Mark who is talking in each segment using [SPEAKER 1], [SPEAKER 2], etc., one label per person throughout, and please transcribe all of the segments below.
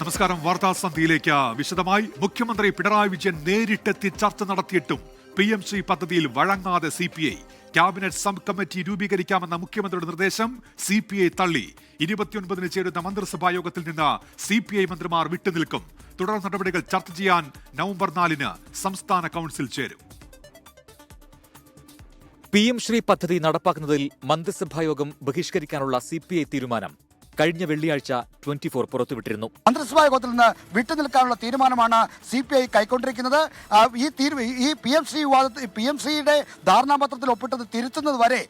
[SPEAKER 1] നമസ്കാരം. വാർത്താസന്ധിയിലേക്ക് വിശദമായി. മുഖ്യമന്ത്രി പിണറായി വിജയൻ നേരിട്ടെത്തി ചർച്ച നടത്തിയിട്ടും PMC പദ്ധതിയിൽ വഴങ്ങാതെ CPI. ക്യാബിനറ്റ് സബ് കമ്മിറ്റി രൂപീകരിക്കാമെന്ന മുഖ്യമന്ത്രിയുടെ നിർദ്ദേശം CPI തള്ളി. 29-ന് ചേരുന്ന മന്ത്രിസഭാ യോഗത്തിൽ നിന്ന് CPI മന്ത്രിമാർ വിട്ടുനിൽക്കും. തുടർ നടപടികൾ ചർച്ച ചെയ്യാൻ നവംബർ 4-ന് സംസ്ഥാന കൗൺസിൽ ചേരും.
[SPEAKER 2] PM ശ്രീ പദ്ധതി നടപ്പാക്കുന്നതിൽ മന്ത്രിസഭായോഗം ബഹിഷ്കരിക്കാനുള്ള CPI തീരുമാനം കഴിഞ്ഞ വെള്ളിയാഴ്ച 24 പുറത്തുവിട്ടിരുന്നു.
[SPEAKER 3] മന്ത്രിസഭാ യോഗത്തിൽ നിന്ന് വിട്ടുനിൽക്കാനുള്ള തീരുമാനമാണ് CPI കൈക്കൊണ്ടിരിക്കുന്നത്. ഈ PMCയുടെ ധാരണാപത്രത്തിൽ ഒപ്പിട്ടത് തിരുത്തുന്നത് വരെ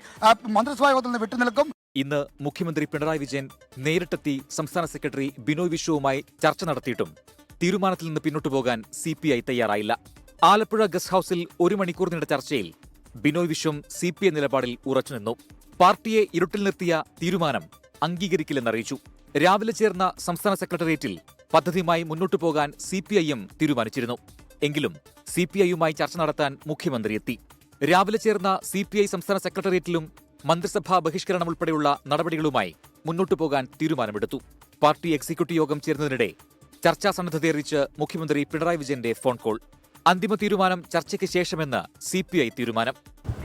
[SPEAKER 3] മന്ത്രിസഭാ യോഗത്തിൽ നിന്ന് വിട്ടുനിൽക്കും.
[SPEAKER 2] ഇന്ന് മുഖ്യമന്ത്രി പിണറായി വിജയൻ നേരിട്ടെത്തി സംസ്ഥാന സെക്രട്ടറി ബിനോയ് വിശ്വവുമായി ചർച്ച നടത്തിയിട്ടും തീരുമാനത്തിൽ നിന്ന് പിന്നോട്ടു പോകാൻ CPI തയ്യാറായില്ല. ആലപ്പുഴ ഗസ്റ്റ് ഹൌസിൽ 1 മണിക്കൂർ നീണ്ട ചർച്ചയിൽ ബിനോയ് വിശ്വം CPI നിലപാടിൽ ഉറച്ചുനിന്നു. പാർട്ടിയെ ഇരുട്ടിൽ നിർത്തിയ തീരുമാനം അംഗീകരിക്കില്ലെന്നറിയിച്ചു. രാവിലെ ചേർന്ന സംസ്ഥാന സെക്രട്ടേറിയറ്റിൽ പദ്ധതിയുമായി മുന്നോട്ടു പോകാൻ CPIയും തീരുമാനിച്ചിരുന്നു. എങ്കിലും CPIയുമായി ചർച്ച നടത്താൻ മുഖ്യമന്ത്രി എത്തി. രാവിലെ ചേർന്ന CPI സംസ്ഥാന സെക്രട്ടേറിയറ്റിലും മന്ത്രിസഭാ ബഹിഷ്കരണം ഉൾപ്പെടെയുള്ള നടപടികളുമായി മുന്നോട്ടു പോകാൻ തീരുമാനമെടുത്തു. പാർട്ടി എക്സിക്യൂട്ടീവ് യോഗം ചേർന്നതിനിടെ ചർച്ചാ സന്നദ്ധതയറിയിച്ച് മുഖ്യമന്ത്രി പിണറായി വിജയന്റെ ഫോൺ കോൾ. അന്തിമ തീരുമാനം ചർച്ചയ്ക്ക് ശേഷമെന്ന് CPI തീരുമാനം.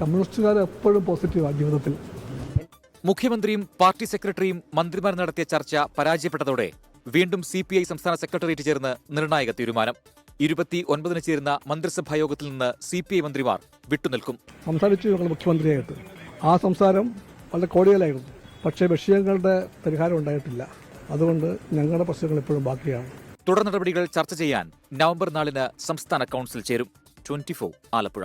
[SPEAKER 4] കമ്മ്യൂണിസ്റ്റുകാർ എപ്പോഴും പോസിറ്റീവാണ് ജീവിതത്തിൽ.
[SPEAKER 2] മുഖ്യമന്ത്രിയും പാർട്ടി സെക്രട്ടറിയും മന്ത്രിമാർ നടത്തിയ ചർച്ച പരാജയപ്പെട്ടതോടെ വീണ്ടും CPI സംസ്ഥാന സെക്രട്ടേറിയറ്റ് ചേർന്ന് നിർണായക തീരുമാനം. 29-ന് ചേരുന്ന മന്ത്രിസഭാ യോഗത്തിൽ നിന്ന് CPI മന്ത്രിമാർ വിട്ടുനിൽക്കും.
[SPEAKER 4] സംസാരിച്ചു ഞങ്ങൾ മുഖ്യമന്ത്രിയായിട്ട്. ആ സംസാരം വളരെ കോടികളായിരുന്നു. പക്ഷേ വിഷയങ്ങളുടെ പരിഹാരം ഉണ്ടായിട്ടില്ല. അതുകൊണ്ട് ഞങ്ങളുടെ പ്രശ്നങ്ങൾ എപ്പോഴും ബാക്കിയാണ്.
[SPEAKER 2] തുടർ നടപടികൾ ചർച്ച ചെയ്യാൻ നവംബർ 4-ന് സംസ്ഥാന കൗൺസിൽ ചേരും. 24 ആലപ്പുഴ.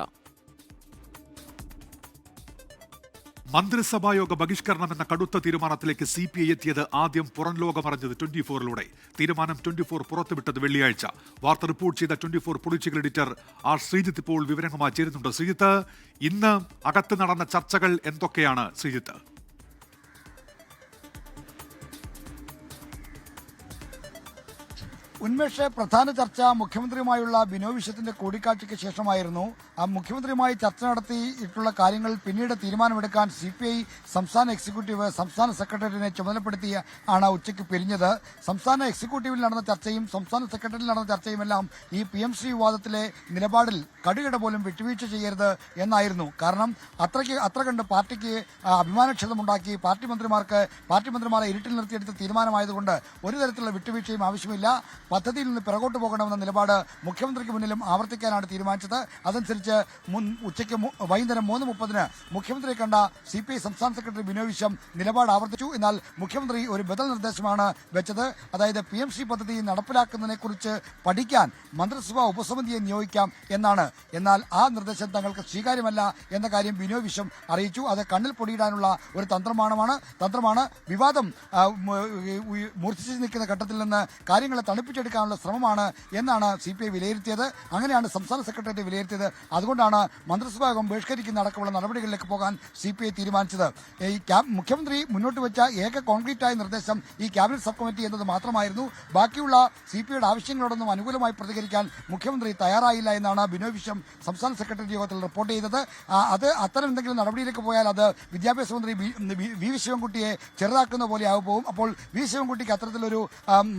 [SPEAKER 1] മന്ത്രിസഭായോഗ ബഹിഷ്കരണം എന്ന കടുത്ത തീരുമാനത്തിലേക്ക് CPI എത്തിയത് ആദ്യം പുറം ലോകമറിഞ്ഞത് 24-ലൂടെ. തീരുമാനം 24 പുറത്തുവിട്ടത് വെള്ളിയാഴ്ച. വാർത്ത റിപ്പോർട്ട് ചെയ്ത 24 പൊളിറ്റിക്കൽ എഡിറ്റർ ശ്രീജിത്ത് ഇപ്പോൾ വിവരങ്ങളുമായി ചേരുന്നുണ്ട്. ശ്രീജിത്ത്, ഇന്ന് അകത്ത് നടന്ന ചർച്ചകൾ എന്തൊക്കെയാണ് ശ്രീജിത്ത്?
[SPEAKER 3] ഉന്മേഷ്, പ്രധാന ചർച്ച മുഖ്യമന്ത്രിയുമായുള്ള ബിനോയ് വിശ്വത്തിന്റെ കൂടിക്കാഴ്ചയ്ക്ക് ശേഷമായിരുന്നു. മുഖ്യമന്ത്രിയുമായി ചർച്ച നടത്തിയിട്ടുള്ള കാര്യങ്ങൾ പിന്നീട് തീരുമാനമെടുക്കാൻ CPI സംസ്ഥാന എക്സിക്യൂട്ടീവ് സംസ്ഥാന സെക്രട്ടറിയെ ചുമതലപ്പെടുത്തി ആണ് ഉച്ചയ്ക്ക് പിരിഞ്ഞത്. സംസ്ഥാന എക്സിക്യൂട്ടീവിൽ നടന്ന ചർച്ചയും സംസ്ഥാന സെക്രട്ടറിയിൽ നടന്ന ചർച്ചയുമെല്ലാം ഈ PMC വിവാദത്തിലെ നിലപാടിൽ കടുകിട പോലും വിട്ടുവീഴ്ച ചെയ്യരുത് എന്നായിരുന്നു. കാരണം അത്ര കണ്ട് പാർട്ടിക്ക് അഭിമാനക്ഷതമുണ്ടാക്കി പാർട്ടി മന്ത്രിമാരെ ഇരുട്ടിൽ നിർത്തിയെടുത്ത തീരുമാനമായതുകൊണ്ട് ഒരു തരത്തിലുള്ള വിട്ടുവീഴ്ചയും ആവശ്യമില്ല. പദ്ധതിയിൽ നിന്ന് പിറകോട്ട് പോകണമെന്ന നിലപാട് മുഖ്യമന്ത്രിക്ക് മുന്നിലും ആവർത്തിക്കാനാണ് തീരുമാനിച്ചത്. അതനുസരിച്ച് ഉച്ചയ്ക്ക് വൈകുന്നേരം 3:30-ന് മുഖ്യമന്ത്രിയെ കണ്ട CPI സംസ്ഥാന സെക്രട്ടറി ബിനോയ് വിശ്വം നിലപാട് ആവർത്തിച്ചു. എന്നാൽ മുഖ്യമന്ത്രി ഒരു ബദൽ നിർദ്ദേശമാണ് വെച്ചത്. അതായത് PMC പദ്ധതി നടപ്പിലാക്കുന്നതിനെക്കുറിച്ച് പഠിക്കാൻ മന്ത്രിസഭാ ഉപസമിതിയെ നിയോഗിക്കാം എന്നാണ്. എന്നാൽ ആ നിർദ്ദേശം തങ്ങൾക്ക് സ്വീകാര്യമല്ല എന്ന കാര്യം ബിനോയ് വിശ്വം അറിയിച്ചു. അത് കണ്ണിൽ പൊടിയിടാനുള്ള ഒരു തന്ത്രമാണ്. വിവാദം മൂർച്ഛിച്ചു നിൽക്കുന്ന ഘട്ടത്തിൽ നിന്ന് കാര്യങ്ങളെ തണുപ്പിച്ചെടുക്കാനുള്ള ശ്രമമാണ് എന്നാണ് CPI വിലയിരുത്തിയത്. അങ്ങനെയാണ് സംസ്ഥാന സെക്രട്ടേറിയറ്റ് വിലയിരുത്തിയത്. അതുകൊണ്ടാണ് മന്ത്രിസഭാ യോഗം ബഹിഷ്കരിക്കുന്ന അടക്കമുള്ള നടപടികളിലേക്ക് പോകാൻ CPI തീരുമാനിച്ചത്. ഈ മുഖ്യമന്ത്രി മുന്നോട്ട് വെച്ച ഏക കോൺക്രീറ്റായ നിർദ്ദേശം ഈ ക്യാബിനറ്റ് സബ് കമ്മിറ്റി എന്നത് മാത്രമായിരുന്നു. ബാക്കിയുള്ള CPIയുടെ ആവശ്യങ്ങളോടൊന്നും അനുകൂലമായി പ്രതികരിക്കാൻ മുഖ്യമന്ത്രി തയ്യാറായില്ല എന്നാണ് ബിനോയ് വിശ്വം സംസ്ഥാന സെക്രട്ടേറിയറ്റ് യോഗത്തിൽ റിപ്പോർട്ട് ചെയ്തത്. അത്തരം എന്തെങ്കിലും നടപടിയിലേക്ക് പോയാൽ അത് വിദ്യാഭ്യാസ മന്ത്രി വി ശിവൻകുട്ടിയെ ചെറുതാക്കുന്ന പോലെ ആകും. അപ്പോൾ വി ശിവൻകുട്ടിക്ക് അത്തരത്തിലൊരു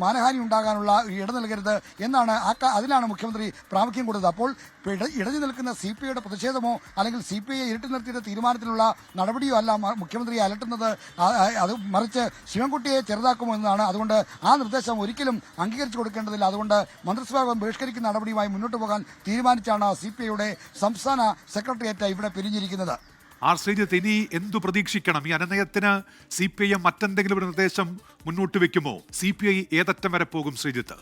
[SPEAKER 3] മാനഹാനി ഉണ്ടാകാനുള്ള ഇട നൽകരുത് എന്നാണ് അതിനാണ് മുഖ്യമന്ത്രി പ്രാമുഖ്യം കൊടുത്തത്. അപ്പോൾ ഇടഞ്ഞു നിൽക്കുന്ന CPIയുടെ പ്രതിഷേധമോ അല്ലെങ്കിൽ CPIയെ ഇരുട്ടി നിർത്തിയുടെ തീരുമാനത്തിലുള്ള നടപടിയോ അല്ല മുഖ്യമന്ത്രിയെ അലട്ടുന്നത്. അത് മറിച്ച് ശിവൻകുട്ടിയെ ചെറുതാക്കുമോ എന്നതാണ്. അതുകൊണ്ട് ആ നിർദ്ദേശം ഒരിക്കലും അംഗീകരിച്ചു കൊടുക്കേണ്ടതില്ല. അതുകൊണ്ട് മന്ത്രിസഭാ ബഹിഷ്കരിക്കുന്ന നടപടിയുമായി മുന്നോട്ട് പോകാൻ തീരുമാനിച്ചാണ് CPIയുടെ സംസ്ഥാന സെക്രട്ടേറിയറ്റ് ഇവിടെ പിരിഞ്ഞിരിക്കുന്നത്.
[SPEAKER 1] ശ്രീജിത്ത്, ഇനി എന്തു പ്രതീക്ഷിക്കണം? ഈ അനുനയത്തിന് CPI മറ്റെന്തെങ്കിലും ഒരു നിർദ്ദേശം മുന്നോട്ട് വെക്കുമോ? CPI ഏതറ്റം വരെ പോകും ശ്രീജിത്ത്?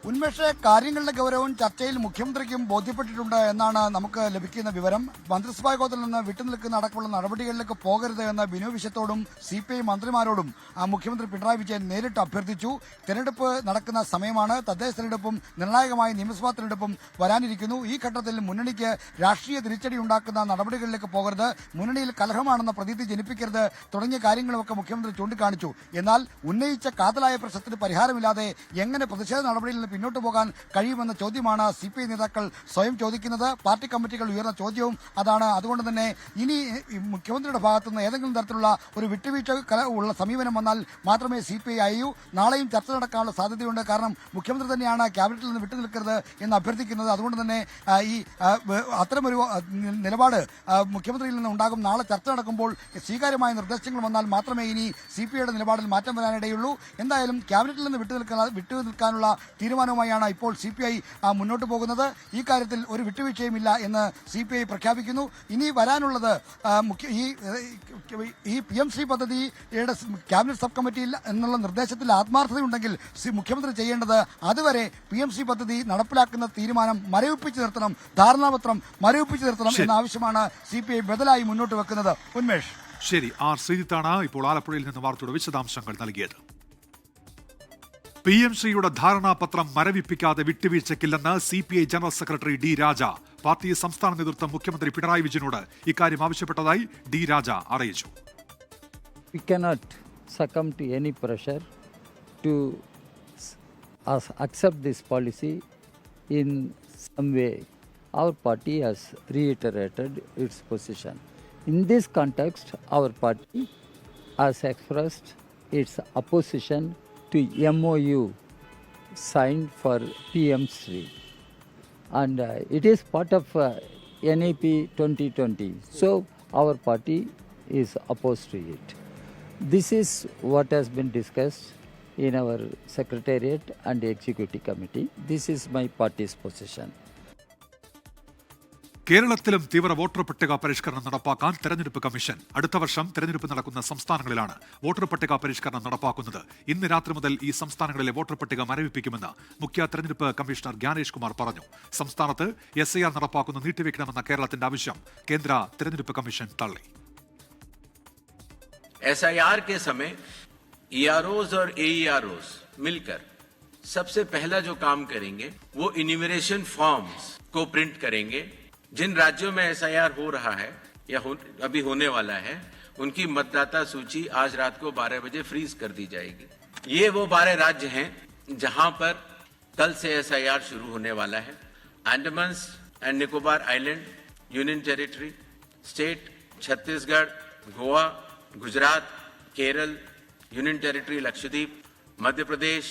[SPEAKER 3] ഉന്മേഷ, കാര്യങ്ങളുടെ ഗൗരവം ചർച്ചയിൽ മുഖ്യമന്ത്രിക്കും ബോധ്യപ്പെട്ടിട്ടുണ്ട് എന്നാണ് നമുക്ക് ലഭിക്കുന്ന വിവരം. മന്ത്രിസഭാ യോഗത്തിൽ നിന്ന് വിട്ടുനിൽക്കുന്ന അടക്കമുള്ള നടപടികളിലേക്ക് പോകരുത് എന്ന് ബിനോയ് വിശ്വത്തോടും CPI മന്ത്രിമാരോടും മുഖ്യമന്ത്രി പിണറായി വിജയൻ നേരിട്ട് അഭ്യർത്ഥിച്ചു. തെരഞ്ഞെടുപ്പ് നടക്കുന്ന സമയമാണ്. തദ്ദേശ തെരഞ്ഞെടുപ്പും നിർണായകമായ നിയമസഭാ തെരഞ്ഞെടുപ്പും വരാനിരിക്കുന്നു. ഈ ഘട്ടത്തിൽ മുന്നണിക്ക് രാഷ്ട്രീയ തിരിച്ചടി ഉണ്ടാക്കുന്ന നടപടികളിലേക്ക് പോകരുത്, മുന്നണിയിൽ കലഹമാണെന്ന പ്രതീതി ജനിപ്പിക്കരുത് തുടങ്ങിയ കാര്യങ്ങളുമൊക്കെ മുഖ്യമന്ത്രി ചൂണ്ടിക്കാണിച്ചു. എന്നാൽ ഉന്നയിച്ച കാതലായ പ്രശ്നത്തിന് പരിഹാരമില്ലാതെ എങ്ങനെ പ്രതിഷേധ നടപടിയിൽ നിന്ന് പിന്നോട്ട് പോകാൻ കഴിയുമെന്ന ചോദ്യമാണ് CPI നേതാക്കൾ സ്വയം ചോദിക്കുന്നത്. പാർട്ടി കമ്മിറ്റികൾ ഉയർന്ന ചോദ്യവും അതാണ്. അതുകൊണ്ട് തന്നെ ഇനി മുഖ്യമന്ത്രിയുടെ ഭാഗത്തുനിന്ന് ഏതെങ്കിലും തരത്തിലുള്ള ഒരു വിട്ടുവീഴ്ച ഉള്ള സമീപനം വന്നാൽ മാത്രമേ CPI അയയൂ. നാളെയും ചർച്ച നടക്കാനുള്ള സാധ്യതയുണ്ട്. കാരണം മുഖ്യമന്ത്രി തന്നെയാണ് ക്യാബിനറ്റിൽ നിന്ന് വിട്ടുനിൽക്കരുത് എന്ന് അഭ്യർത്ഥിക്കുന്നത്. അതുകൊണ്ട് തന്നെ ഈ അത്തരമൊരു നിലപാട് മുഖ്യമന്ത്രിയിൽ നിന്ന് ഉണ്ടാകും. നാളെ ചർച്ച നടക്കുമ്പോൾ സ്വീകാര്യമായ നിർദ്ദേശങ്ങൾ വന്നാൽ മാത്രമേ ഇനി CPIയുടെ നിലപാടിൽ മാറ്റം വരാനിടയുള്ളൂ. എന്തായാലും ക്യാബിനറ്റിൽ നിന്ന് വിട്ടുനിൽക്കാനുള്ള തീരുമാനവുമായാണ് ഇപ്പോൾ CPI മുന്നോട്ട് പോകുന്നത്. ഈ കാര്യത്തിൽ ഒരു വിട്ടുവീഴ്ചയുമില്ല എന്ന് CPI പ്രഖ്യാപിക്കുന്നു. ഇനി വരാനുള്ളത് ഈ PMC പദ്ധതിയുടെ ക്യാബിനറ്റ് സബ് കമ്മിറ്റിയിൽ എന്നുള്ള നിർദ്ദേശത്തിൽ ആത്മാർത്ഥതയുണ്ടെങ്കിൽ മുഖ്യമന്ത്രി ചെയ്യേണ്ടത് അതുവരെ PMC പദ്ധതി നടപ്പിലാക്കുന്ന തീരുമാനം മരവിപ്പിച്ചു നിർത്തണം, ധാരണാപത്രം മരവിപ്പിച്ചു നിർത്തണം എന്ന ആവശ്യമാണ് CPI ബദലായി മുന്നോട്ട് വെക്കുന്നത്. ഉന്മേഷ്.
[SPEAKER 1] ശരി, ആർ ശ്രീജിത്താണ് ഇപ്പോൾ ആലപ്പുഴയിൽ നിന്ന് വാർത്തയുടെ വിശദാംശങ്ങൾ നൽകിയത്. PMCയുടെ ധാരണാപത്രം മരവിപ്പിക്കാതെ വിട്ടുവീഴ്ചയ്ക്കില്ലെന്ന് CPI ജനറൽ സെക്രട്ടറി D. രാജ. പാർട്ടി സംസ്ഥാന നേതൃത്വം മുഖ്യമന്ത്രി പിണറായി വിജയനോട് ഇക്കാര്യം ആവശ്യപ്പെട്ടതായി D. രാജ അറിയിച്ചു.
[SPEAKER 5] We cannot succumb to any pressure to accept this policy in some way. Our party has reiterated its position. In this context, our party has expressed its opposition to MOU signed for PMC. And it is part of NAP 2020. So our party is opposed to it. This is what has been discussed in our Secretariat and Executive Committee. This is my party's position.
[SPEAKER 1] കേരളത്തിലും തീവ്ര voter പട്ടിക പരിഷ്കരണം നടപ്പാക്കാൻ തെരഞ്ഞെടുപ്പ് commission. അടുത്ത വർഷം തെരഞ്ഞെടുപ്പ് നടക്കുന്ന സംസ്ഥാനങ്ങളിലാണ് വോട്ടർ പട്ടിക പരിഷ്കരണം നടപ്പാക്കുന്നത്. ഇന്ന് രാത്രി മുതൽ ഈ സംസ്ഥാനങ്ങളിലെ വോട്ടർ പട്ടിക മരവിപ്പിക്കുമെന്ന് മുഖ്യ തെരഞ്ഞെടുപ്പ് കമ്മീഷണർ ജ്ഞാനേഷ് കുമാർ പറഞ്ഞു. സംസ്ഥാനത്ത് SIR നടപ്പാക്കുന്നത് നീട്ടിവെക്കണമെന്ന കേരളത്തിന്റെ ആവശ്യം കേന്ദ്ര തെരഞ്ഞെടുപ്പ് കമ്മീഷൻ തള്ളി.
[SPEAKER 6] SIR के समय EROs और AEROs मिलकर सबसे पहला जो काम करेंगे वो इन्यूमरेशन फॉर्म्स को प्रिंट करेंगे. जिन राज्यों में SIR हो रहा है या अभी होने वाला है उनकी मतदाता सूची आज रात को 12 बजे फ्रीज कर दी जाएगी. ये वो 12 राज्य हैं जहां पर कल से SIR शुरू होने वाला है. Andaman and Nicobar island union territory, state Chhattisgarh, Goa, Gujarat, Kerala union territory Lakshadweep, Madhya Pradesh,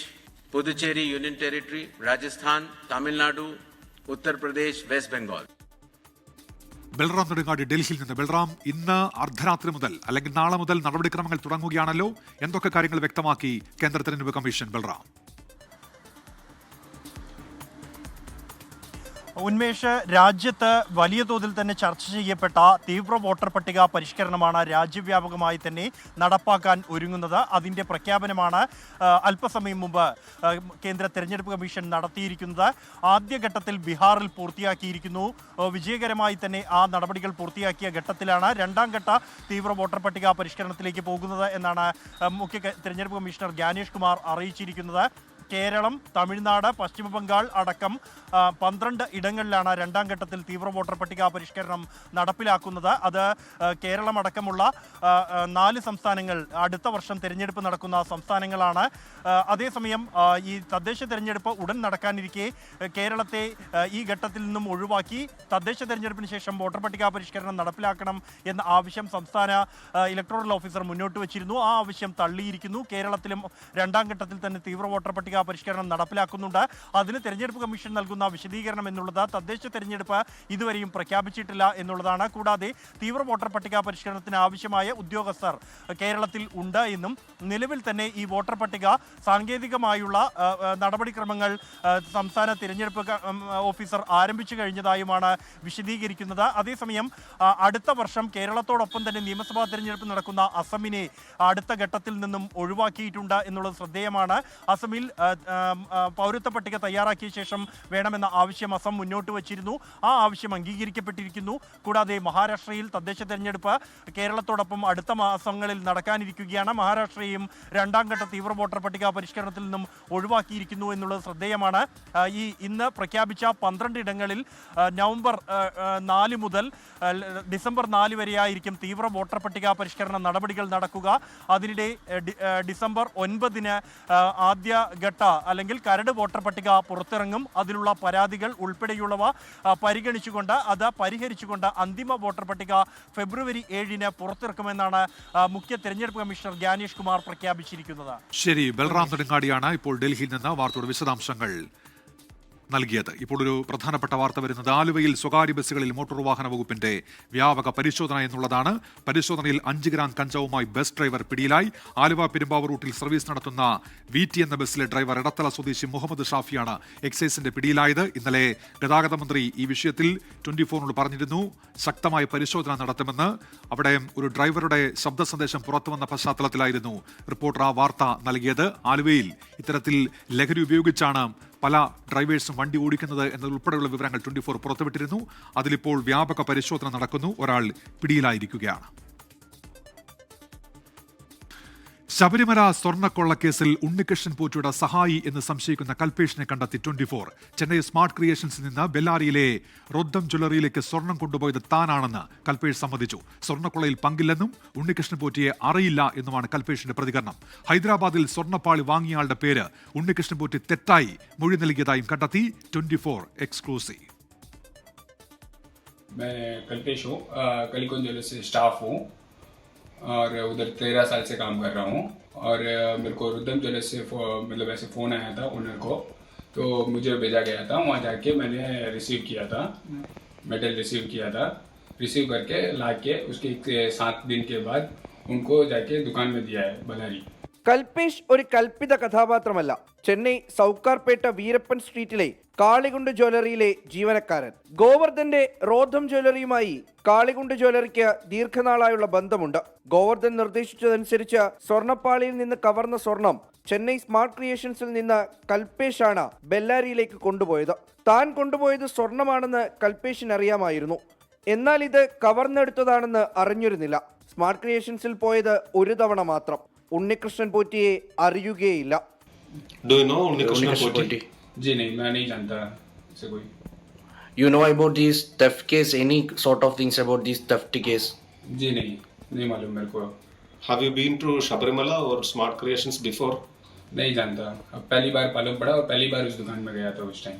[SPEAKER 6] Puducherry union territory, Rajasthan, Tamil Nadu, Uttar Pradesh, west Bengal.
[SPEAKER 1] Balram Nedungadi ഡൽഹിയിൽ നിന്ന്. ബൽറാം, ഇന്ന് അർദ്ധരാത്രി മുതൽ അല്ലെങ്കിൽ നാളെ മുതൽ നടപടിക്രമങ്ങൾ തുടങ്ങുകയാണല്ലോ. എന്തൊക്കെ കാര്യങ്ങൾ വ്യക്തമാക്കി കേന്ദ്ര തെരഞ്ഞെടുപ്പ് കമ്മീഷൻ? ബൽറാം.
[SPEAKER 7] ഉന്മേഷ്, രാജ്യത്ത് വലിയ തോതിൽ തന്നെ ചർച്ച ചെയ്യപ്പെട്ട തീവ്ര വോട്ടർ പട്ടിക പരിഷ്കരണമാണ് രാജ്യവ്യാപകമായി തന്നെ നടപ്പാക്കാൻ ഒരുങ്ങുന്നത്. അതിൻ്റെ പ്രഖ്യാപനമാണ് അല്പസമയം മുമ്പ് കേന്ദ്ര തെരഞ്ഞെടുപ്പ് കമ്മീഷൻ നടത്തിയിരിക്കുന്നത്. ആദ്യഘട്ടത്തിൽ ബീഹാറിൽ പൂർത്തിയാക്കിയിരിക്കുന്നു. വിജയകരമായി തന്നെ ആ നടപടികൾ പൂർത്തിയാക്കിയ ഘട്ടത്തിലാണ് രണ്ടാം ഘട്ട തീവ്ര വോട്ടർ പട്ടിക പരിഷ്കരണത്തിലേക്ക് പോകുന്നത് എന്നാണ് മുഖ്യ തെരഞ്ഞെടുപ്പ് കമ്മീഷണർ ജ്ഞാനേഷ് കുമാർ അറിയിച്ചിരിക്കുന്നത്. കേരളം, തമിഴ്നാട്, പശ്ചിമ ബംഗാൾ അടക്കം 12 ഇടങ്ങളിലാണ് രണ്ടാം ഘട്ടത്തിൽ തീവ്ര വോട്ടർ പട്ടിക പരിഷ്കരണം നടപ്പിലാക്കുന്നത്. അത് കേരളം അടക്കമുള്ള 4 സംസ്ഥാനങ്ങൾ അടുത്ത വർഷം തിരഞ്ഞെടുപ്പ് നടക്കുന്ന സംസ്ഥാനങ്ങളാണ്. അതേസമയം ഈ തദ്ദേശ തിരഞ്ഞെടുപ്പ് ഉടൻ നടക്കാനിരിക്കെ കേരളത്തെ ഈ ഘട്ടത്തിൽ നിന്നും ഒഴിവാക്കി തദ്ദേശ തിരഞ്ഞെടുപ്പിന് ശേഷം വോട്ടർ പട്ടിക പരിഷ്കരണം നടപ്പിലാക്കണം എന്ന ആവശ്യം സംസ്ഥാന ഇലക്ടറൽ ഓഫീസർ മുന്നോട്ട് വച്ചിരുന്നു. ആ ആവശ്യം തള്ളിയിരിക്കുന്നു. കേരളത്തിലും രണ്ടാം ഘട്ടത്തിൽ തന്നെ തീവ്ര വോട്ടർ പട്ടിക പരിഷ്കരണം നടപ്പിലാക്കുന്നുണ്ട്. അതിന് തെരഞ്ഞെടുപ്പ് കമ്മീഷൻ നൽകുന്ന വിശദീകരണം എന്നുള്ളത് തദ്ദേശ തെരഞ്ഞെടുപ്പ് ഇതുവരെയും പ്രഖ്യാപിച്ചിട്ടില്ല എന്നുള്ളതാണ്. കൂടാതെ തീവ്ര വോട്ടർ പട്ടിക പരിഷ്കരണത്തിന് ആവശ്യമായ ഉദ്യോഗസ്ഥർ കേരളത്തിൽ ഉണ്ട് എന്നും നിലവിൽ തന്നെ ഈ വോട്ടർ പട്ടിക സാങ്കേതികമായുള്ള നടപടിക്രമങ്ങൾ സംസ്ഥാന തിരഞ്ഞെടുപ്പ് ഓഫീസർ ആരംഭിച്ചു കഴിഞ്ഞതായുമാണ് വിശദീകരിക്കുന്നത്. അതേസമയം അടുത്ത വർഷം കേരളത്തോടൊപ്പം തന്നെ നിയമസഭാ തിരഞ്ഞെടുപ്പ് നടക്കുന്ന അസമിനെ അടുത്ത ഘട്ടത്തിൽ നിന്നും ഒഴിവാക്കിയിട്ടുണ്ട് എന്നുള്ളത് ശ്രദ്ധേയമാണ്. അസമിൽ പൗരത്വ പട്ടിക തയ്യാറാക്കിയ ശേഷം വേണമെന്ന ആവശ്യം അസം മുന്നോട്ട് വച്ചിരുന്നു. ആ ആവശ്യം അംഗീകരിക്കപ്പെട്ടിരിക്കുന്നു. കൂടാതെ മഹാരാഷ്ട്രയിൽ തദ്ദേശ തെരഞ്ഞെടുപ്പ് കേരളത്തോടൊപ്പം അടുത്ത മാസങ്ങളിൽ നടക്കാനിരിക്കുകയാണ്. മഹാരാഷ്ട്രയും രണ്ടാം ഘട്ട തീവ്ര വോട്ടർ പട്ടിക പരിഷ്കരണത്തിൽ നിന്നും ഒഴിവാക്കിയിരിക്കുന്നു എന്നുള്ളത് ശ്രദ്ധേയമാണ്. ഈ ഇന്ന് പ്രഖ്യാപിച്ച 12 ഇടങ്ങളിൽ നവംബർ 4 മുതൽ ഡിസംബർ 4 വരെയായിരിക്കും തീവ്ര വോട്ടർ പട്ടിക പരിഷ്കരണ നടപടികൾ നടക്കുക. അതിനിടെ ഡിസംബർ 9-ന് ആദ്യ ഘട്ട പട്ട അല്ലെങ്കിൽ കരട് വോട്ടർ പട്ടിക പുറത്തിറങ്ങും. അതിലുള്ള പരാതികൾ ഉൾപ്പെടെയുള്ളവ പരിഗണിച്ചുകൊണ്ട് അത് പരിഹരിച്ചുകൊണ്ട് അന്തിമ വോട്ടർ പട്ടിക ഫെബ്രുവരി 7-ന് പുറത്തിറക്കുമെന്നാണ് മുഖ്യ തെരഞ്ഞെടുപ്പ് കമ്മീഷണർ ജ്ഞാനേഷ് കുമാർ പ്രഖ്യാപിച്ചിരിക്കുന്നത്.
[SPEAKER 1] ശരി, ബൽറാം നെടുങ്ങാടിയാണ് ഇപ്പോൾ ഡൽഹിയിൽ നിന്ന് വാർത്തയുടെ വിശദാംശങ്ങൾ നൽകിയത്. ഇപ്പോൾ ഒരു പ്രധാനപ്പെട്ട വാർത്ത വരുന്നത് ആലുവയിൽ സ്വകാര്യ ബസ്സുകളിൽ മോട്ടോർ വാഹന വകുപ്പിന്റെ വ്യാപക പരിശോധന എന്നുള്ളതാണ്. പരിശോധനയിൽ 5 ഗ്രാം കഞ്ചാവുമായി ബസ് ഡ്രൈവർ പിടിയിലായി. ആലുവ പെരുമ്പാവൂർ റൂട്ടിൽ സർവീസ് നടത്തുന്ന VT എന്ന ബസ്സിലെ ഡ്രൈവർ എടത്തല സ്വദേശി മുഹമ്മദ് ഷാഫിയാണ് എക്സൈസിന്റെ പിടിയിലായത്. ഇന്നലെ ഗതാഗത മന്ത്രി ഈ വിഷയത്തിൽ 24നോട് പറഞ്ഞിരുന്നു ശക്തമായ പരിശോധന നടത്തുമെന്ന്. അവിടെ ഒരു ഡ്രൈവറുടെ ശബ്ദ സന്ദേശം പുറത്തുവന്ന പശ്ചാത്തലത്തിലായിരുന്നു റിപ്പോർട്ടർ ആ വാർത്ത നൽകിയത്. ആലുവയിൽ ഇത്തരത്തിൽ ലഹരി ഉപയോഗിച്ചാണ് പല ഡ്രൈവേഴ്സും വണ്ടി ഓടിക്കുന്നത് എന്നതുൾപ്പെടെയുള്ള വിവരങ്ങൾ 24 പുറത്തുവിട്ടിരുന്നു. അതിലിപ്പോൾ വ്യാപക പരിശോധന നടക്കുന്നു. ഒരാൾ പിടിയിലായിരിക്കുകയാണ്. ശബരിമല സ്വർണ്ണക്കൊള്ളക്കേസിൽ ഉണ്ണികൃഷ്ണൻ പോറ്റിയുടെ സഹായി എന്ന് സംശയിക്കുന്ന കൽപേഷിനെ കണ്ടെത്തി 24. ചെന്നൈ സ്മാർട്ട് ക്രിയേഷൻസിൽ നിന്ന് ബെല്ലാരിയിലെ റോദ്ദം ജ്വല്ലറിയിലേക്ക് സ്വർണം കൊണ്ടുപോയത് താനാണെന്ന് കൽപേഷ് സമ്മതിച്ചു. സ്വർണ്ണക്കൊള്ളയിൽ പങ്കില്ലെന്നും ഉണ്ണികൃഷ്ണൻ പോറ്റിയെ അറിയില്ല എന്നുമാണ് കൽപേഷിന്റെ പ്രതികരണം. ഹൈദരാബാദിൽ സ്വർണ്ണപ്പാളി വാങ്ങിയയാളുടെ പേര് ഉണ്ണികൃഷ്ണൻ പോറ്റി തെറ്റായി മൊഴി നൽകിയതായും കണ്ടെത്തി. 24 എക്സ്ക്ലൂസീവ്.
[SPEAKER 8] और उधर 13 साल से काम कर रहा हूँ और मेरे को रुद्रम ज्वेलर्स से मतलब ऐसे फ़ोन आया था ओनर को, तो मुझे भेजा गया था. वहाँ जाके मैंने रिसीव किया था, मेडल रिसीव किया था. रिसीव करके ला के उसके 7 दिन के बाद उनको जाके दुकान में दिया है बलारी.
[SPEAKER 9] കൽപേഷ് ഒരു കൽപ്പിത കഥാപാത്രമല്ല. ചെന്നൈ സൗക്കാർപേട്ട വീരപ്പൻ സ്ട്രീറ്റിലെ കാളികുണ്ട് ജ്വല്ലറിയിലെ ജീവനക്കാരൻ. ഗോവർദ്ധന്റെ റോദ്ധം ജ്വല്ലറിയുമായി കാളികുണ്ട് ജ്വല്ലറിക്ക് ദീർഘനാളായുള്ള ബന്ധമുണ്ട്. ഗോവർദ്ധൻ നിർദ്ദേശിച്ചതനുസരിച്ച് സ്വർണ്ണപ്പാളിയിൽ നിന്ന് കവർന്ന സ്വർണം ചെന്നൈ സ്മാർട്ട് ക്രിയേഷൻസിൽ നിന്ന് കൽപേഷാണ് ബെല്ലാരിയിലേക്ക് കൊണ്ടുപോയത്. താൻ കൊണ്ടുപോയത് സ്വർണമാണെന്ന് കൽപേഷിന് അറിയാമായിരുന്നു. എന്നാൽ ഇത് കവർന്നെടുത്തതാണെന്ന് അറിഞ്ഞിരുന്നില്ല. സ്മാർട്ട് ക്രിയേഷൻസിൽ പോയത് ഒരു തവണ മാത്രം. ഉണ്ണികൃഷ്ണൻ പോറ്റിയെ അറിയുകയില്ല.
[SPEAKER 10] Do you know Unikrishan Poti?
[SPEAKER 8] जी नहीं, मैं नहीं जानता से कोई.
[SPEAKER 11] You know about this theft case? Any sort of things about this theft case?
[SPEAKER 8] जी नहीं मालूम मेरे को.
[SPEAKER 10] Have you been to Shabarimala or Smart Creations before?
[SPEAKER 8] नहीं जानता. अब पहली बार मालूम पड़ा और पहली बार उस दुकान में गया था उस टाइम.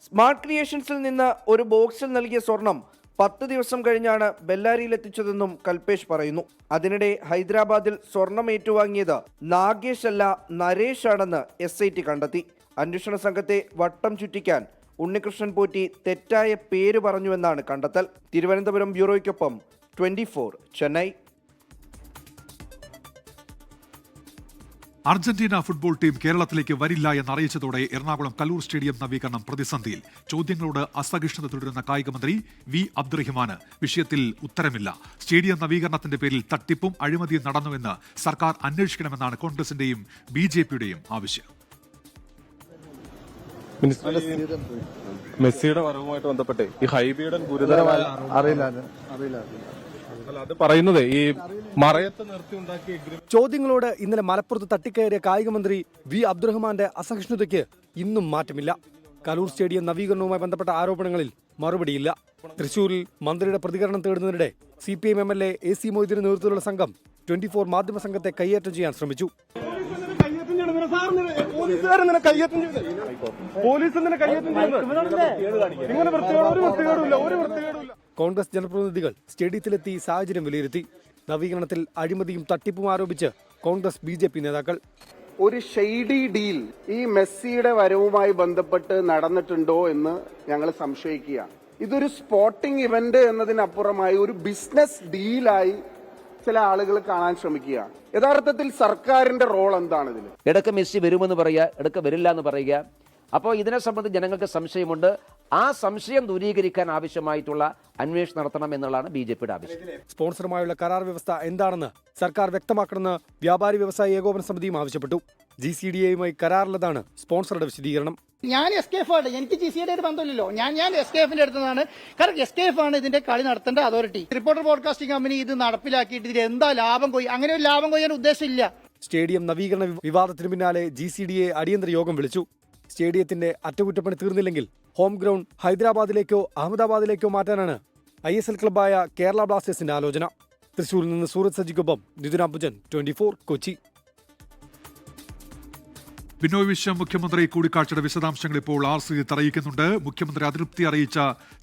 [SPEAKER 9] സ്മാർട്ട് ക്രിയേഷൻസിൽ നിന്ന് ഒരു ബോക്സിൽ നൽകിയ സ്വർണം 10 ദിവസം കഴിഞ്ഞാണ് ബെല്ലാരിയിൽ എത്തിച്ചതെന്നും കൽപേഷ് പറയുന്നു. അതിനിടെ ഹൈദരാബാദിൽ സ്വർണം ഏറ്റുവാങ്ങിയത് നാഗേഷ് അല്ല നരേഷ് ആണെന്ന് SIT കണ്ടെത്തി. അന്വേഷണ സംഘത്തെ വട്ടം ചുറ്റിക്കാൻ ഉണ്ണികൃഷ്ണൻ പോറ്റി തെറ്റായ പേര് പറഞ്ഞുവെന്നാണ് കണ്ടെത്തൽ. തിരുവനന്തപുരം ബ്യൂറോയ്ക്കൊപ്പം 24 ചെന്നൈ.
[SPEAKER 1] അർജന്റീന ഫുട്ബോൾ ടീം കേരളത്തിലേക്ക് വരില്ല എന്നറിയിച്ചതോടെ എറണാകുളം കല്ലൂർ സ്റ്റേഡിയം നവീകരണം പ്രതിസന്ധിയിൽ. ചോദ്യങ്ങളോട് അസഹിഷ്ണുത തുടരുന്ന കായികമന്ത്രി V അബ്ദുറഹിമാന് വിഷയത്തിൽ ഉത്തരമില്ല. സ്റ്റേഡിയം നവീകരണത്തിന്റെ പേരിൽ തട്ടിപ്പും അഴിമതിയും നടന്നുവെന്ന് സർക്കാർ അന്വേഷിക്കണമെന്നാണ് കോൺഗ്രസിന്റെയും BJPയുടെയും ആവശ്യം.
[SPEAKER 12] മെസ്സിയുടെ വരവുമായിട്ട് ബന്ധപ്പെട്ട് ഈ ഹൈബിയുടെ ഗുരുതരമായ അറിയില്ല അത് പറയുന്നത് ഈ മറയത്ത് നിർത്തി ഉണ്ടാക്കിയ
[SPEAKER 4] ചോദ്യങ്ങളോട് ഇന്നലെ മലപ്പുറത്ത് തട്ടിക്കയറിയ കായികമന്ത്രി V അബ്ദുറഹ്മാന്റെ അസഹിഷ്ണുതയ്ക്ക് ഇന്നും മാറ്റമില്ല. കലൂർ സ്റ്റേഡിയം നവീകരണവുമായി ബന്ധപ്പെട്ട ആരോപണങ്ങളിൽ മറുപടിയില്ല. തൃശൂരിൽ മന്ത്രിയുടെ പ്രതികരണം തേടുന്നതിനിടെ CPIM MLA AC മൊയ്തീന്റെ നേതൃത്വത്തിലുള്ള സംഘം 24 മാധ്യമ സംഘത്തെ കയ്യേറ്റം ചെയ്യാൻ ശ്രമിച്ചു. കോൺഗ്രസ് ജനപ്രതിനിധികൾ സ്റ്റേഡിയത്തിലെത്തി സാഹചര്യം വിലയിരുത്തി. നവീകരണത്തിൽ അഴിമതിയും തട്ടിപ്പും ആരോപിച്ച് കോൺഗ്രസ് BJP നേതാക്കൾ.
[SPEAKER 13] ഒരു ഷെയ്ഡി ഡീൽ ഈ മെസ്സിയുടെ വരവുമായി ബന്ധപ്പെട്ട് നടന്നിട്ടുണ്ടോ എന്ന് ഞങ്ങൾ സംശയിക്കുകയാണ്. ഇതൊരു സ്പോർട്ടിംഗ് ഇവന്റ് എന്നതിനപ്പുറമായി ഒരു ബിസിനസ് ഡീലായി ചില ആളുകൾ കാണാൻ ശ്രമിക്കുകയാണ്. യഥാർത്ഥത്തിൽ സർക്കാരിന്റെ റോൾ എന്താണ് ഇതിൽ?
[SPEAKER 14] ഇടയ്ക്ക് മെസ്സി വരുമെന്ന് പറയുക, ഇടയ്ക്ക് വരില്ല എന്ന് പറയുക. അപ്പോൾ ഇതിനെ സംബന്ധിച്ച് ജനങ്ങൾക്ക് സംശയമുണ്ട്. ആ സംശയം ദൂരീകരിക്കാൻ ആവശ്യമായിട്ടുള്ള അന്വേഷണം നടത്തണം എന്നുള്ളതാണ് BJPയുടെ ആവശ്യം.
[SPEAKER 4] സ്പോൺസറുമായുള്ള കരാർ വ്യവസ്ഥ എന്താണെന്ന് സർക്കാർ വ്യക്തമാക്കണമെന്ന് വ്യാപാരി വ്യവസായ ഏകോപന സമിതിയും ആവശ്യപ്പെട്ടു. GCDAയുമായി കരാറിലതാണ് സ്പോൺസറുടെ വിശദീകരണം.
[SPEAKER 15] ഞാൻ SKF ആണ്, എനിക്ക് GCDA ബന്ധമില്ലല്ലോ. ഞാൻ SKFന്റെ അടുത്തതാണ്. കാരണം SKF ആണ് ഇതിന്റെ കളി നടത്തേണ്ട അതോറിറ്റി. റിപ്പോർട്ടർ ബ്രോഡ്കാസ്റ്റിംഗ് കമ്പനി ഇത് നടപ്പിലാക്കിയിട്ട് ഇതിൽ എന്താ ലാഭം അങ്ങനെ ഒരു ലാഭം കൊയ്യാൻ ഉദ്ദേശമില്ല.
[SPEAKER 4] സ്റ്റേഡിയം നവീകരണ വിവാദത്തിന് പിന്നാലെ GCDA അടിയന്തര യോഗം വിളിച്ചു. സ്റ്റേഡിയത്തിന്റെ അറ്റകുറ്റപ്പണി തീർന്നില്ലെങ്കിൽ ഹോം ഗ്രൗണ്ട് ഹൈദരാബാദിലേക്കോ അഹമ്മദാബാദിലേക്കോ മാറ്റാനാണ് ISL ക്ലബ്ബായ കേരള ബ്ലാസ്റ്റേഴ്സിന്റെ ആലോചന. തൃശൂരിൽ നിന്ന് സൂരജ് സജിക്കൊപ്പം നിതുൻ അംബുജൻ, 24 കൊച്ചി.
[SPEAKER 1] ബിനോയ് വിശ്വം മുഖ്യമന്ത്രി കൂടിക്കാഴ്ചയുടെ വിശദാംശങ്ങൾ ഇപ്പോൾ RCE അറിയിക്കുന്നുണ്ട്. മുഖ്യമന്ത്രി അതൃപ്തി അറിയിച്ച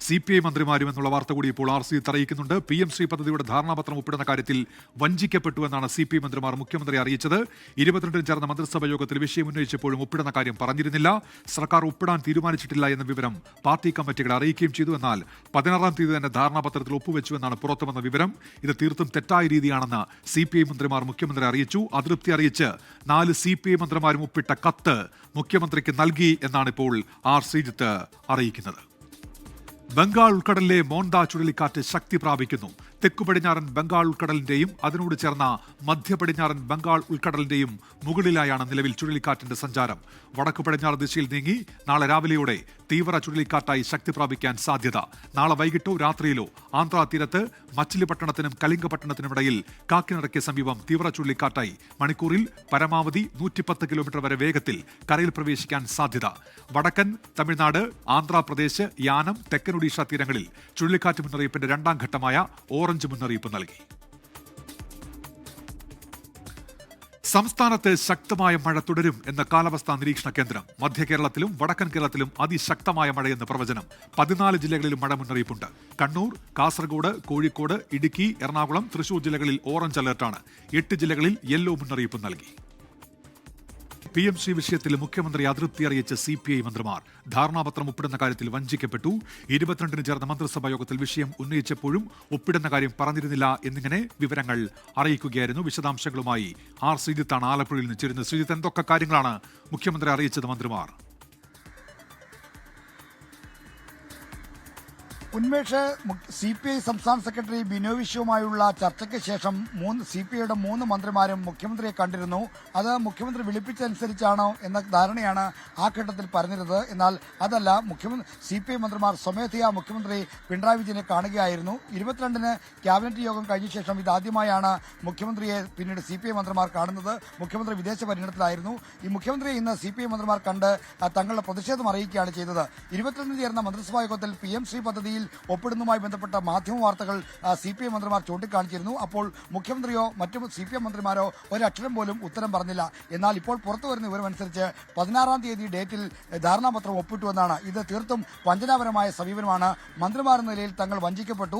[SPEAKER 1] CPI മന്ത്രിമാരും എന്നുള്ള വാർത്ത കൂടി ഇപ്പോൾ RCE അറിയിക്കുന്നുണ്ട്. PMC പദ്ധതിയുടെ ധാരണാപത്രം ഒപ്പിടുന്ന കാര്യത്തിൽ വഞ്ചിക്കപ്പെട്ടുവെന്നാണ് CPI മന്ത്രിമാർ മുഖ്യമന്ത്രി അറിയിച്ചത്. 22 ചേർന്ന മന്ത്രിസഭാ യോഗത്തിൽ വിഷയം ഉന്നയിച്ചപ്പോഴും ഒപ്പിടുന്ന കാര്യം പറഞ്ഞിരുന്നില്ല. സർക്കാർ ഒപ്പിടാൻ തീരുമാനിച്ചിട്ടില്ല എന്ന വിവരം പാർട്ടി കമ്മിറ്റികളെ അറിയിക്കുകയും ചെയ്തു. എന്നാൽ 16-ാം തീയതി തന്നെ ധാരണാപത്രത്തിൽ ഒപ്പുവെച്ചുവെന്നാണ് പുറത്തുവന്ന വിവരം. ഇത് തീർത്തും തെറ്റായ രീതിയാണെന്ന് CPI മന്ത്രിമാർ മുഖ്യമന്ത്രി അറിയിച്ചു. അതൃപ്തി അറിയിച്ച് 4 CPI മന്ത്രിമാരും ഒപ്പിട്ട കത്ത് മുഖ്യമന്ത്രിക്ക് നൽകി എന്നാണ് ഇപ്പോൾ ശ്രീജിത്ത് അറിയിക്കുന്നത്. ബംഗാൾ ഉൾക്കടലിലെ മോൺദ ചുഴലിക്കാറ്റ് ശക്തി പ്രാപിക്കുന്നു. തെക്കു പടിഞ്ഞാറൻ ബംഗാൾ ഉൾക്കടലിന്റെയും അതിനോട് ചേർന്ന മധ്യ പടിഞ്ഞാറൻ ബംഗാൾ ഉൾക്കടലിന്റെയും മുകളിലായാണ് നിലവിൽ ചുഴലിക്കാറ്റിന്റെ സഞ്ചാരം. വടക്കു പടിഞ്ഞാറ് ദിശയിൽ നീങ്ങി നാളെ രാവിലെയോടെ തീവ്ര ചുഴലിക്കാറ്റായി ശക്തി പ്രാപിക്കാൻ സാധ്യത. നാളെ വൈകിട്ടോ രാത്രിയിലോ ആന്ധ്രാ തീരത്ത് മച്ചിലിപട്ടണത്തിനും കലിംഗപട്ടണത്തിനുമിടയിൽ കാക്കിനടയ്ക്ക് സമീപം തീവ്ര ചുഴലിക്കാറ്റായി മണിക്കൂറിൽ പരമാവധി 110 കിലോമീറ്റർ വരെ വേഗത്തിൽ കരയിൽ പ്രവേശിക്കാൻ സാധ്യത. വടക്കൻ തമിഴ്നാട്, ആന്ധ്രാപ്രദേശ്, യാനം, തെക്കൻ ഒഡീഷ തീരങ്ങളിൽ ചുഴലിക്കാറ്റ് മുന്നറിയിപ്പിന്റെ 2ാം ഘട്ടമായ ഓറഞ്ച് മുന്നറിയിപ്പ് നൽകി. സംസ്ഥാനത്ത് ശക്തമായ മഴ തുടരും എന്ന കാലാവസ്ഥാ നിരീക്ഷണ കേന്ദ്രം. മധ്യ കേരളത്തിലും വടക്കൻ കേരളത്തിലും അതിശക്തമായ മഴയെന്ന് പ്രവചനം. 14 ജില്ലകളിലും മഴ മുന്നറിയിപ്പുണ്ട്. കണ്ണൂർ, കാസർഗോഡ്, കോഴിക്കോട്, ഇടുക്കി, എറണാകുളം, തൃശൂർ ജില്ലകളിൽ ഓറഞ്ച് അലർട്ടാണ്. 8 ജില്ലകളിൽ യെല്ലോ മുന്നറിയിപ്പ് നൽകി. PMC വിഷയത്തിൽ മുഖ്യമന്ത്രി അതൃപ്തി അറിയിച്ച CPI മന്ത്രിമാർ ധാരണാപത്രം ഒപ്പിടുന്ന കാര്യത്തിൽ വഞ്ചിക്കപ്പെട്ടു. 22-ന് ചേർന്ന മന്ത്രിസഭാ യോഗത്തിൽ വിഷയം ഉന്നയിച്ചപ്പോഴും ഒപ്പിടുന്ന കാര്യം പറഞ്ഞിരുന്നില്ല എന്നിങ്ങനെ വിവരങ്ങൾ അറിയിക്കുകയായിരുന്നു. വിശദാംശങ്ങളുമായി ശ്രീജിത്താണ് ആലപ്പുഴയിൽ നിന്ന് ചേരുന്നത്. ശ്രീജിത്ത്, എന്തൊക്കെ കാര്യങ്ങളാണ് മുഖ്യമന്ത്രി അറിയിച്ചത് മന്ത്രിമാർ?
[SPEAKER 3] ഉന്മേഷ്, CPI സംസ്ഥാന സെക്രട്ടറി ബിനോയ് വിശ്വവുമായുള്ള ചർച്ചയ്ക്ക് ശേഷം CPIയുടെ 3 മന്ത്രിമാരും മുഖ്യമന്ത്രിയെ കണ്ടിരുന്നു. അത് മുഖ്യമന്ത്രി വിളിപ്പിച്ചതനുസരിച്ചാണോ എന്ന ധാരണയാണ് ആ ഘട്ടത്തിൽ പറഞ്ഞിരുന്നത്. എന്നാൽ അതല്ല, CPI മന്ത്രിമാർ സ്വമേധയാ മുഖ്യമന്ത്രി പിണറായി വിജയനെ കാണുകയായിരുന്നു. 22-ന് ക്യാബിനറ്റ് യോഗം കഴിഞ്ഞ ശേഷം ഇതാദ്യമായാണ് മുഖ്യമന്ത്രിയെ പിന്നീട് CPI മന്ത്രിമാർ കാണുന്നത്. മുഖ്യമന്ത്രി വിദേശ പര്യടനത്തിലായിരുന്നു. ഈ മുഖ്യമന്ത്രിയെ ഇന്ന് CPI മന്ത്രിമാർ കണ്ട് തങ്ങളുടെ പ്രതിഷേധം അറിയിക്കുകയാണ് ചെയ്തത്. 22-ന് ചേർന്ന മന്ത്രിസഭാ യോഗത്തിൽ PMC പദ്ധതിയിൽ ഒപ്പിടുന്നതുമായി ബന്ധപ്പെട്ട മാധ്യമ വാർത്തകൾ CPI മന്ത്രിമാർ ചൂണ്ടിക്കാണിച്ചിരുന്നു. അപ്പോൾ മുഖ്യമന്ത്രിയോ മറ്റു CPI മന്ത്രിമാരോ ഒരക്ഷരം പോലും ഉത്തരം പറഞ്ഞില്ല. എന്നാൽ ഇപ്പോൾ പുറത്തുവരുന്ന വിവരമനുസരിച്ച് 16-ാം തീയതി ഡേറ്റിൽ ധാരണാപത്രം ഒപ്പിട്ടുവെന്നാണ്. ഇത് തീർത്തും വഞ്ചനാപരമായ സമീപനമാണ്. മന്ത്രിമാർ എന്ന നിലയിൽ തങ്ങൾ വഞ്ചിക്കപ്പെട്ടു.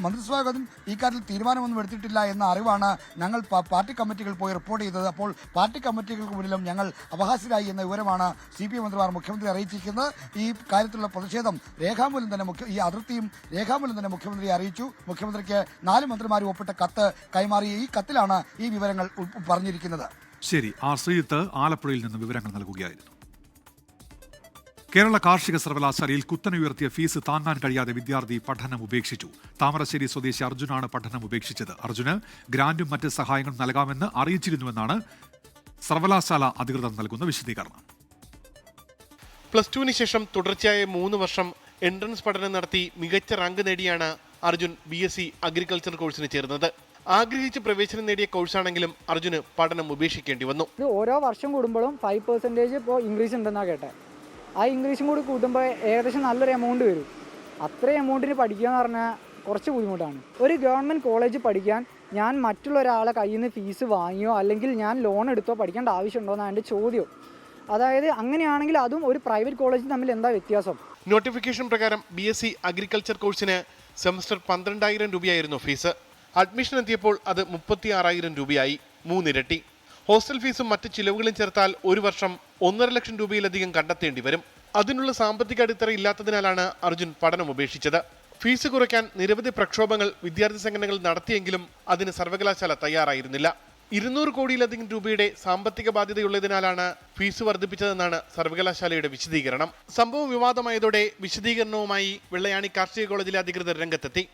[SPEAKER 3] മന്ത്രിസഭാ യോഗം ഇക്കാര്യത്തിൽ തീരുമാനമൊന്നും എടുത്തിട്ടില്ല എന്ന അറിവാണ് ഞങ്ങൾ പാർട്ടി കമ്മിറ്റികൾ പോയി റിപ്പോർട്ട് ചെയ്തത്. അപ്പോൾ പാർട്ടി കമ്മിറ്റികൾക്ക് മുന്നിലും ഞങ്ങൾ അപഹാസ്യരായി എന്ന വിവരമാണ് CPI മന്ത്രിമാർ മുഖ്യമന്ത്രി അറിയിച്ചിരിക്കുന്നത്. ഈ കാര്യത്തിലുള്ള പ്രതിഷേധം രേഖാമൂലം തന്നെ ഈ അതിർത്തിയും രേഖാമൂലം തന്നെ മുഖ്യമന്ത്രിയെ അറിയിച്ചു. മുഖ്യമന്ത്രിക്ക് 4 മന്ത്രിമാരും ഒപ്പിട്ട കത്ത് കൈമാറിയ ഈ കത്തിലാണ് ഈ വിവരങ്ങൾ പറഞ്ഞിരിക്കുന്നത്.
[SPEAKER 1] ശരി, ശ്രീജിത്ത് ആലപ്പുഴയിൽ നിന്ന് വിവരങ്ങൾ നൽകുകയായിരുന്നു. കേരള കാർഷിക സർവകലാശാലയിൽ കുത്തനെ ഉയർത്തിയ ഫീസ് താങ്ങാൻ കഴിയാതെ വിദ്യാർത്ഥി പഠനം ഉപേക്ഷിച്ചു. താമരശ്ശേരി സ്വദേശി അർജുനാണ് പഠനം ഉപേക്ഷിച്ചത്. അർജുന് ഗ്രാന്റും മറ്റ് സഹായങ്ങളും നൽകാമെന്ന് അറിയിച്ചിരുന്നുവെന്നാണ് സർവകലാശാല അധികൃതർ നൽകുന്ന വിശദീകരണം.
[SPEAKER 16] +2-ന് ശേഷം തുടർച്ചയായ 3 വർഷം എൻട്രൻസ് പഠനം നടത്തി മികച്ച റാങ്ക് നേടിയാണ് അർജുൻ BSc അഗ്രികൾച്ചർ കോഴ്സിന് ചേർന്നത്. ആഗ്രഹിച്ച് പ്രവേശനം നേടിയ കോഴ്സാണെങ്കിലും അർജുന് പഠനം ഉപേക്ഷിക്കേണ്ടി വന്നു.
[SPEAKER 17] ഓരോ വർഷം കൂടുമ്പോഴും 5% ഇപ്പോൾ ഇൻക്രീസ് ഉണ്ടെന്നാണ് കേട്ടെ. ആ ഇൻക്രീസും കൂടി കൂട്ടുമ്പോൾ ഏകദേശം നല്ലൊരു എമൗണ്ട് വരും. അത്രയും എമൗണ്ടിന് പഠിക്കുക എന്ന് പറഞ്ഞാൽ കുറച്ച് ബുദ്ധിമുട്ടാണ്. ഒരു ഗവൺമെൻറ് കോളേജ് പഠിക്കാൻ ഞാൻ മറ്റുള്ള ഒരാളെ കയ്യിൽ നിന്ന് ഫീസ് വാങ്ങിയോ അല്ലെങ്കിൽ ഞാൻ ലോൺ എടുത്തോ പഠിക്കേണ്ട ആവശ്യമുണ്ടോ എന്നാണ് എൻ്റെ ചോദ്യം. അതായത് അങ്ങനെയാണെങ്കിൽ അതും ഒരു പ്രൈവറ്റ് കോളേജും തമ്മിൽ എന്താ വ്യത്യാസം?
[SPEAKER 16] നോട്ടിഫിക്കേഷൻ പ്രകാരം BSc അഗ്രികൾച്ചർ കോഴ്സിന് സെമസ്റ്റർ 12,000 രൂപയായിരുന്നു ഫീസ്. അഡ്മിഷൻ എത്തിയപ്പോൾ അത് 36,000 രൂപയായി, 3 ഇരട്ടി. ഹോസ്റ്റൽ ഫീസും മറ്റ് ചിലവുകളും ചേർത്താൽ ഒരു വർഷം 1.5 ലക്ഷം രൂപയിലധികം കണ്ടെത്തേണ്ടി വരും. അതിനുള്ള സാമ്പത്തിക അടിത്തറ ഇല്ലാത്തതിനാലാണ് അർജുൻ പഠനം ഉപേക്ഷിച്ചത്. ഫീസ് കുറയ്ക്കാൻ നിരവധി പ്രക്ഷോഭങ്ങൾ വിദ്യാർത്ഥി സംഘടനകൾ നടത്തിയെങ്കിലും അതിന് സർവകലാശാല തയ്യാറായിരുന്നില്ല. 200 കോടിയിലധികം രൂപയുടെ സാമ്പത്തിക ബാധ്യതയുള്ളതിനാലാണ് ഫീസ് വർദ്ധിപ്പിച്ചതെന്നാണ് സർവകലാശാലയുടെ വിശദീകരണം. സംഭവം വിവാദമായതോടെ വിശദീകരണവുമായി വെള്ളയാണി കാർഷിക കോളേജിലെ അധികൃതർ രംഗത്തെത്തി.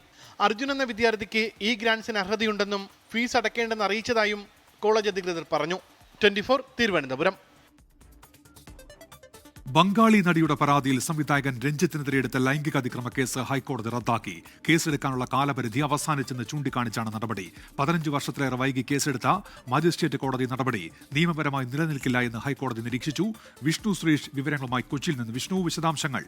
[SPEAKER 16] അർജുൻ എന്ന വിദ്യാർത്ഥിക്ക് ഈ ഗ്രാന്റ്സിന് അർഹതയുണ്ടെന്നും ഫീസ് അടയ്ക്കേണ്ടെന്ന് അറിയിച്ചതായും കോളേജ് അധികൃതർ പറഞ്ഞു. 24 തിരുവനന്തപുരം.
[SPEAKER 1] ബംഗാളി നടിയുടെ പരാതിയിൽ സംവിധായകൻ രഞ്ജിത്തിനെതിരെ എടുത്ത ലൈംഗിക അതിക്രമ കേസ് ഹൈക്കോടതി റദ്ദാക്കി. കേസെടുക്കാനുള്ള കാലപരിധി അവസാനിച്ചെന്ന് ചൂണ്ടിക്കാണിച്ചാണ് നടപടി. 15 വർഷത്തിലേറെ വൈകി കേസെടുത്ത മജിസ്ട്രേറ്റ് കോടതി നടപടി നിയമപരമായി നിലനിൽക്കില്ല എന്ന് ഹൈക്കോടതി നിരീക്ഷിച്ചു. വിഷ്ണു സുരേഷ് വിവരങ്ങളുമായി കൊച്ചിയിൽ നിന്ന്. വിഷ്ണു, വിശദാംശങ്ങൾ.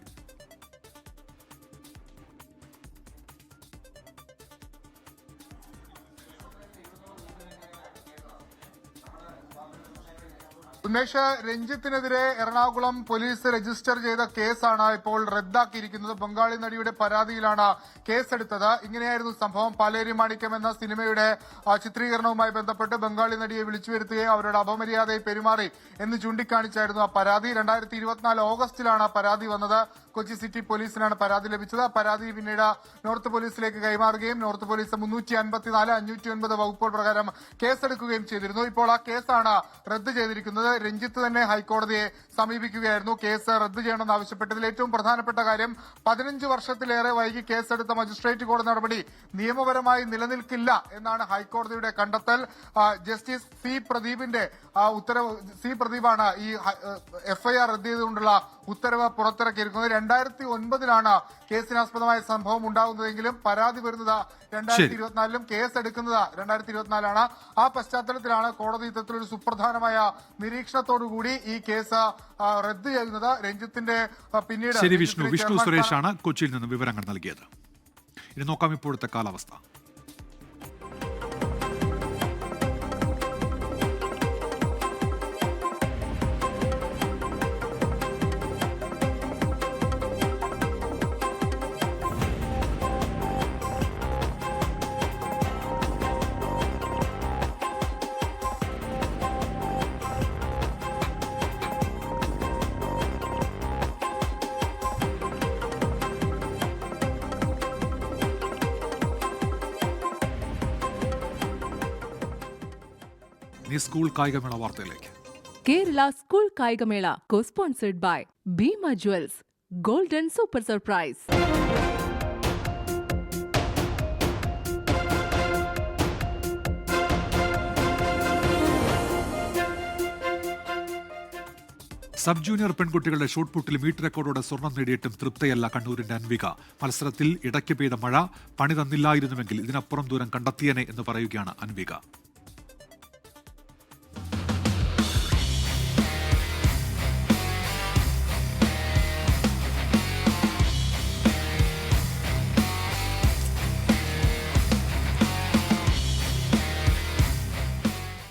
[SPEAKER 18] ഉന്മേഷ്, രഞ്ജിത്തിനെതിരെ എറണാകുളം പോലീസ് രജിസ്റ്റർ ചെയ്ത കേസാണ് ഇപ്പോൾ റദ്ദാക്കിയിരിക്കുന്നത്. ബംഗാളി നടിയുടെ പരാതിയിലാണ് കേസെടുത്തത്. ഇങ്ങനെയായിരുന്നു സംഭവം. പാലേരി മാണിക്യം എന്ന സിനിമയുടെ ചിത്രീകരണവുമായി ബന്ധപ്പെട്ട് ബംഗാളി നടിയെ വിളിച്ചു വരുത്തുകയും അവരുടെ അപമര്യാദയെ പെരുമാറി എന്ന് ചൂണ്ടിക്കാണിച്ചായിരുന്നു ആ പരാതി. 2024 ഓഗസ്റ്റിലാണ് പരാതി വന്നത്. കൊച്ചി സിറ്റി പോലീസിനാണ് പരാതി ലഭിച്ചത്. പരാതി പിന്നീട് നോർത്ത് പോലീസിലേക്ക് കൈമാറുകയും നോർത്ത് പോലീസ് 354, 509 വകുപ്പുകൾ പ്രകാരം കേസെടുക്കുകയും ചെയ്തിരുന്നു. ഇപ്പോൾ ആ കേസാണ് റദ്ദ് ചെയ്തിരിക്കുന്നത്. രഞ്ജിത്ത് തന്നെ ഹൈക്കോടതിയെ സമീപിക്കുകയായിരുന്നു കേസ് റദ്ദ് ചെയ്യണമെന്ന് ആവശ്യപ്പെട്ടതിൽ. ഏറ്റവും പ്രധാനപ്പെട്ട കാര്യം 15 വർഷത്തിലേറെ വൈകി കേസെടുത്ത മജിസ്ട്രേറ്റ് കോടതി നടപടി നിയമപരമായി നിലനിൽക്കില്ല എന്നാണ് ഹൈക്കോടതിയുടെ കണ്ടെത്തൽ. ജസ്റ്റിസ് സി പ്രദീപിന്റെ ഉത്തരവ്, സി പ്രദീപാണ് ഈ എഫ്ഐആർ റദ്ദ് ചെയ്തുകൊണ്ടുള്ള ഉത്തരവ് പുറത്തിറക്കിയിരിക്കുന്നത്. 2009 കേസിനാസ്പദമായ സംഭവം ഉണ്ടാകുന്നതെങ്കിലും പരാതി വരുന്നത് 2024 കേസ് എടുക്കുന്നത് 2024. ആ പശ്ചാത്തലത്തിലാണ് കോടതി ഇത്തരത്തിലൊരു സുപ്രധാനമായ നിരീക്ഷണത്തോടുകൂടി ഈ കേസ് റദ്ദ് ചെയ്യുന്നത്. രഞ്ജിത്തിന്റെ പിന്നീട്
[SPEAKER 1] ശരി വിഷ്ണു സുരേഷാണ് കൊച്ചിയിൽ നിന്ന് വിവരങ്ങൾ നൽകിയത്. ഇനി നോക്കാം ഇപ്പോഴത്തെ കാലാവസ്ഥ. സ്കൂൾ കായികമേള വാർത്തയിലേക്ക്.
[SPEAKER 19] കേരള സ്കൂൾ കായികമേള co-sponsored by Bima Jewels, Golden Super Surprise.
[SPEAKER 1] Sub junior പെൺകുട്ടികളുടെ ഷോട്ട്പുട്ടിൽ മീറ്റ് റെക്കോർഡോടെ സ്വർണം നേടിയിട്ടും തൃപ്തയല്ല കണ്ണൂരിന്റെ അൻവിക. മത്സരത്തിൽ ഇടയ്ക്ക് പെയ്ത മഴ പണി തന്നില്ലായിരുന്നുവെങ്കിൽ ഇതിനപ്പുറം ദൂരം കണ്ടെത്തിയനെ എന്ന് പറയുകയാണ് അൻവിക.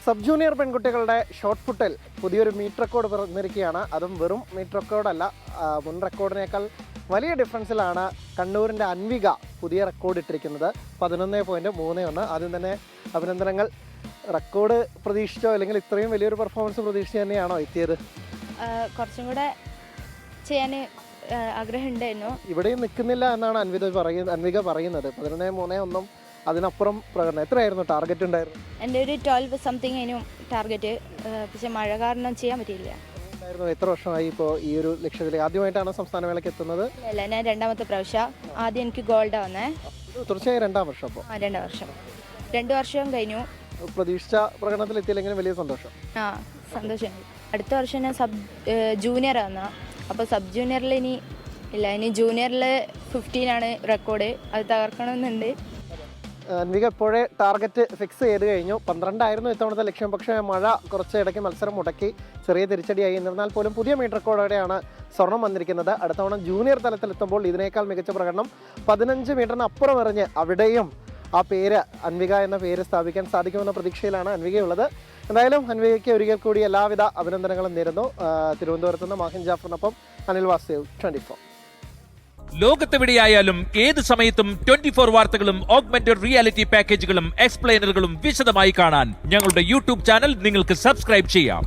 [SPEAKER 20] സബ് ജൂനിയർ പെൺകുട്ടികളുടെ ഷോട്ട് പുട്ടിൽ പുതിയൊരു മീറ്റ് റെക്കോർഡ് പിറന്നിരിക്കുകയാണ്. അതും വെറും മീറ്റ് റെക്കോർഡല്ല, മുൻ റെക്കോർഡിനേക്കാൾ വലിയ ഡിഫറൻസിലാണ് കണ്ണൂരിൻ്റെ അൻവിക പുതിയ റെക്കോർഡ് ഇട്ടിരിക്കുന്നത്. 11.31. ആദ്യം തന്നെ അഭിനന്ദനങ്ങൾ. റെക്കോർഡ് പ്രതീക്ഷിച്ചോ അല്ലെങ്കിൽ ഇത്രയും വലിയൊരു പെർഫോമൻസ് പ്രതീക്ഷിച്ച് തന്നെയാണോ എത്തിയത്?
[SPEAKER 21] കുറച്ചും കൂടെ ചെയ്യാൻ ആഗ്രഹം ഉണ്ടായിരുന്നു.
[SPEAKER 20] ഇവിടെയും നിൽക്കുന്നില്ല എന്നാണ് അൻവിക പറയുന്നത്. 11.31 അതിനപ്പുറം പ്രകടനം. എത്രയായിരുന്നു ടാർഗറ്റ് ഉണ്ടായിരുന്നു?
[SPEAKER 21] എൻ്റെ ഒരു 12 സംതിങ് ആയിരുന്നു ടാർഗറ്റ്. പക്ഷെ മഴ കാരണം ചെയ്യാൻ പറ്റിയില്ല.
[SPEAKER 20] എത്ര വർഷമായി ഇപ്പോൾ ഈ ഒരു ലക്ഷ്യത്തിലേക്ക്? ആദ്യമായിട്ടാണ് സംസ്ഥാന മേളയ്ക്ക് എത്തുന്നത്?
[SPEAKER 21] അല്ല, ഞാൻ രണ്ടാമത്തെ പ്രാവശ്യം. ആദ്യം എനിക്ക് ഗോൾഡാ വന്നേ.
[SPEAKER 20] തീർച്ചയായും 2ാം വർഷം. അപ്പോൾ
[SPEAKER 21] 2 വർഷം. 2 വർഷം കഴിഞ്ഞു.
[SPEAKER 20] പ്രതീക്ഷിച്ച പ്രകടനത്തിൽ എത്തിയില്ലെങ്കിലും വലിയ സന്തോഷം.
[SPEAKER 21] സന്തോഷം. അടുത്ത വർഷം ഞാൻ സബ് ജൂനിയർ ആണ്. അപ്പോൾ സബ് ജൂനിയറിൽ ഇനി ജൂനിയറിൽ 15 റെക്കോർഡ്. അത് തകർക്കണമെന്നുണ്ട്.
[SPEAKER 20] അൻവിക ഇപ്പോഴേ ടാർഗറ്റ് ഫിക്സ് ചെയ്ത് കഴിഞ്ഞു. 12 ഇത്തവണത്തെ ലക്ഷ്യം. പക്ഷേ മഴ കുറച്ച് ഇടയ്ക്ക് മത്സരം മുടക്കി, ചെറിയ തിരിച്ചടിയായി. എന്നിരുന്നാൽ പോലും പുതിയ മീറ്റ് റെക്കോർഡോടെയാണ് സ്വർണം വന്നിരിക്കുന്നത്. അടുത്ത തവണ ജൂനിയർ തലത്തിലെത്തുമ്പോൾ ഇതിനേക്കാൾ മികച്ച പ്രകടനം 15 മീറ്ററിന് അപ്പുറം എറിഞ്ഞ് അവിടെയും ആ പേര്, അൻവിക എന്ന പേര് സ്ഥാപിക്കാൻ സാധിക്കുമെന്ന പ്രതീക്ഷയിലാണ് അൻവികയുള്ളത്. എന്തായാലും അൻവികയ്ക്ക് ഒരിക്കൽ കൂടി എല്ലാവിധ അഭിനന്ദനങ്ങളും നേരുന്നു. തിരുവനന്തപുരത്ത് നിന്ന് മാഹിൻ ജാഫറിനൊപ്പം അനിൽ വാസുദേവ്, 24.
[SPEAKER 22] ലോകത്തെവിടെയായാലും ഏത് സമയത്തും 24 വാർത്തകളും ഓഗ്മെന്റഡ് റിയാലിറ്റി പാക്കേജുകളും എക്സ്പ്ലെയിനറുകളും വിശദമായി കാണാൻ ഞങ്ങളുടെ യൂട്യൂബ് ചാനൽ നിങ്ങൾക്ക് സബ്സ്ക്രൈബ് ചെയ്യാം.